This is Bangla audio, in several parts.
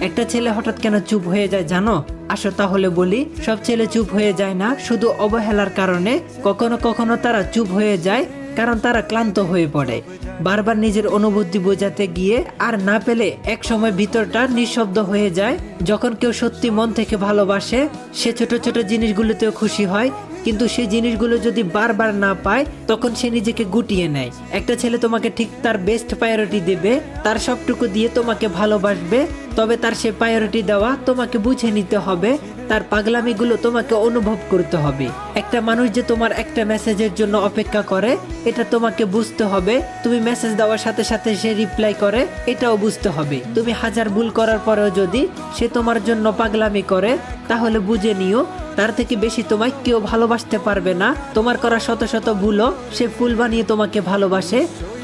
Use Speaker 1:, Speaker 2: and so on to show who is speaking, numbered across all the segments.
Speaker 1: একটা ছেলে হঠাৎ কেন চুপ হয়ে যায় জানো? আসো তাহলে বলি। সব ছেলে চুপ হয়ে যায় না শুধু অবহেলার কারণে, কখনো কখনো তারা চুপ হয়ে যায় কারণ তারা ক্লান্ত হয়ে পড়ে। বারবার নিজের অনুভূতি বোঝাতে গিয়ে আর না পেলে এক সময় ভিতরটা নিঃশব্দ হয়ে যায়। যখন কেউ সত্যি মন থেকে ভালোবাসে, সে ছোট ছোট জিনিসগুলোতেও খুশি হয়, কিন্তু সেই জিনিসগুলো যদি বারবার না পায় তখন সে নিজেকে গুটিয়ে নেয়। একটা ছেলে তোমাকে ঠিক তার বেস্ট প্রায়োরিটি দেবে, তার সবটুকু দিয়ে তোমাকে ভালোবাসবে, তবে তার সে প্রায়োরিটি দেওয়া তোমাকে বুঝে নিতে হবে, তার পাগলামিগুলো তোমাকে অনুভব করতে হবে। একটা মানুষ যে তোমার একটা মেসেজের জন্য অপেক্ষা করে এটা তোমাকে বুঝতে হবে। তুমি মেসেজ দেওয়ার সাথে সাথে সে রিপ্লাই করে এটাও বুঝতে হবে। তুমি হাজার ভুল করার পরেও যদি সে তোমার জন্য পাগলামি করে তাহলে বুঝে নিও তার থেকে বেশি তোমায় কেউ ভালোবাসতে পারবে না। তোমার করা শত শত ভুলও সে ফুল বানিয়ে তোমাকে ভালোবাসে।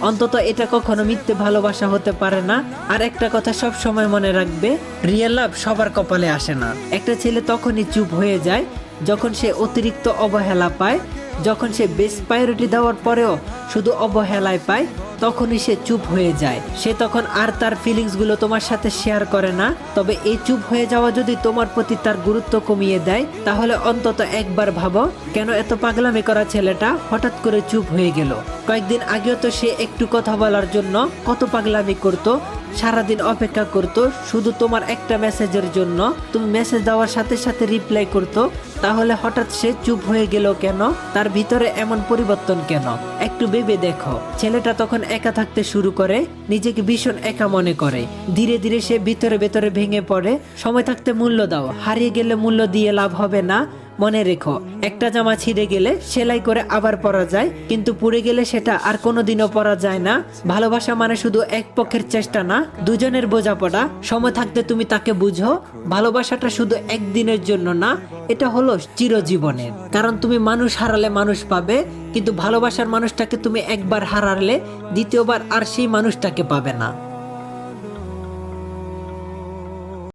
Speaker 1: অন্তত এটা কখনো মিথ্যে ভালোবাসা হতে পারে না। আর একটা কথা সব সময় মনে রাখবে, রিয়েল লাভ সবার কপালে আসে না। একটা ছেলে তখনই চুপ হয়ে যায় যখন সে অতিরিক্ত অবহেলা পায়, যখন সে বেস্ট প্রায়োরিটি দেওয়ার পরেও শুধু অবহেলায় পায় তখনই সে চুপ হয়ে যায়। সে তখন আর তার ফিলিংসগুলো তোমার সাথে শেয়ার করে না। তবে এই চুপ হয়ে যাওয়া যদি তোমার প্রতি তার গুরুত্ব কমিয়ে দেয় তাহলে অন্তত একবার ভাবো কেন এত পাগলামি করা ছেলেটা হঠাৎ করে চুপ হয়ে গেল। কয়েকদিন আগেও তো সে একটু কথা বলার জন্য কত পাগলামি করতো, সারাদিন অপেক্ষা করতো শুধু তোমার একটা মেসেজের জন্য। তুমি মেসেজ দেওয়ার সাথে সাথে রিপ্লাই করতো, তাহলে হঠাৎ সে চুপ হয়ে গেল কেন? তার ভিতরে এমন পরিবর্তন কেন? একটু ভেবে দেখো। ছেলেটা তখন একা থাকতে শুরু করে, নিজেকে ভীষণ একা মনে করে। ধীরে ধীরে সে ভিতরে ভেতরে ভেঙে পড়ে। সময় থাকতে মূল্য দাও, হারিয়ে গেলে মূল্য দিয়ে লাভ হবে না। মনে রেখো, একটা জামা ছিঁড়ে গেলে সেলাই করে আবার পরা যায়, কিন্তু পুড়ে গেলে সেটা আর কোনোদিনও পরা যায় না। ভালোবাসা মানে শুধু এক পক্ষের চেষ্টা না, দুজনের বোঝাপড়া। সময় থাকতে তুমি তাকে বুঝো। ভালোবাসাটা শুধু একদিনের জন্য না, এটা হলো চিরজীবনের। কারণ তুমি মানুষ হারালে মানুষ পাবে, কিন্তু ভালোবাসার মানুষটাকে তুমি একবার হারালে দ্বিতীয়বার আর সেই মানুষটাকে পাবে না।